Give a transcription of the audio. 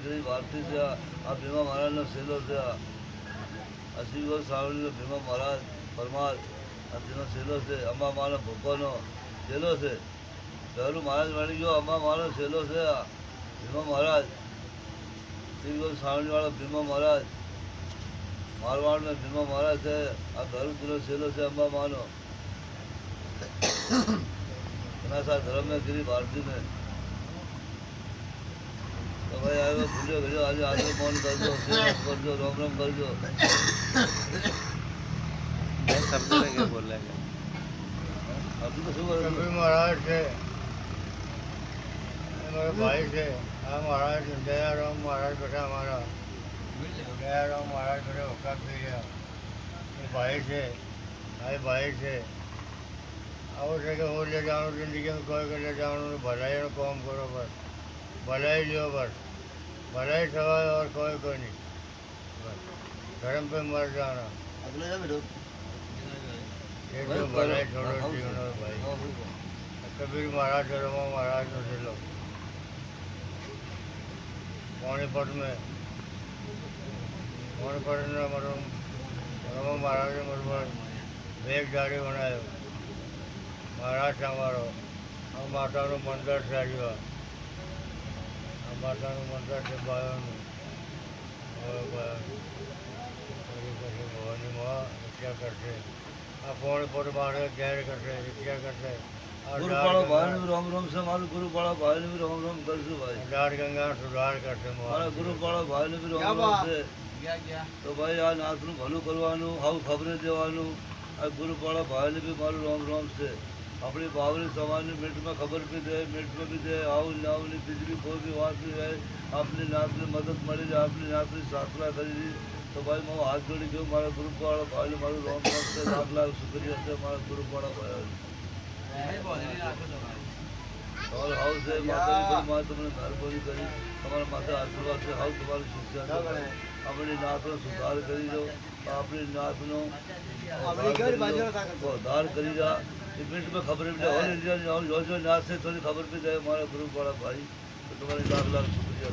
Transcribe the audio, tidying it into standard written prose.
ગરીબ ભારતી છે આ ભીમા મહારાજનો શેલો છે અસી ગો સાવળીનો ભીમા મહારાજ પરમાર આ તેનો શેલો છે અંબા માનો ભૂકોનો શેલો છે પહેલું મહારાજ મળી ગયો અંબા માનો શેલો છે આ ભીમા મહારાજ શ્રી ગો સાવળીવાળો ભીમા મહારાજ मारवाड़ में भीमा महाराज है आ धर्म किलो सेलो से अंबा मानो सा धर्म में गिरी भारती में तो भाई आए भूलो भेजो आज आगे मौन कर दो कर दो रोम कर दो शब्द क्या बोल रहे हैं अभी तो सुबह महाराज से हमारे भाई से हाँ महाराज दयाराम महाराज बेटा हमारा दयाराम महाराज बेटे होका पी गया ये भाई से भाई से આવું છે કે હું લે જાણું જિંદગીમાં કોઈ કે લે જાણું ભલાઈનો કામ કરો બસ ભલાઈ લ્યો બસ ભલાઈ સવાય और कोई नहीं बस धर्म पे मर जाना ये तो भलाई छोड़ो जीवनो भाई कबीर महाराज रमा महाराज નો શેલો પાણીપત में પાણીપત ને મારો रमा महाराज बराबर બેગ ગાડી બનાવ્યો महाराज हमारो आ माता मंदिर से आयो आ माता मंदिर से बायो भवानी माँ रिक्शा करते आ फोन पर मारे गैर करते रिक्शा करते गुरुपाड़ा भाई ने राम राम से हमारे गुरुपाड़ा भाई ने भी राम राम कर दो भाई दार गंगा सुधार करते हमारा गुरुपाड़ा भाई ने भी राम राम से तो भाई आ नाथ नु भलू करवानु हाउ खबरें देवानु आ गुरुपाड़ा भाई ने भी मारू राम राम से अपनी बावली समाज मिनट में खबर भी दे मिनट में भी दे आओ नावली बिजली कोई भी बात भी है अपने नाथ में मदद मળી જાય अपने नाथ की साधना करी तो भाई मैं हाथ जोड़ी गयो मारा गुरुपाड़ा भाई मारू राम राम से लाख लाख शुक्रिया से मारा गुरुपाड़ा भाई और हाउ से माता जी मां तुमने मेहरबानी करी हमारे माता आशीर्वाद से हाउ तुम्हारी शिक्षा अपने नाथ में सुधार करी दो अपने नाथ नो उद्धार करी जा मिनट में खबर भी ऑल इंडिया जो नाथ से थोड़ी खबर भी जाए हमारा ग्रुप वाला भाई तो तुम्हारे लाख लाख शुक्रिया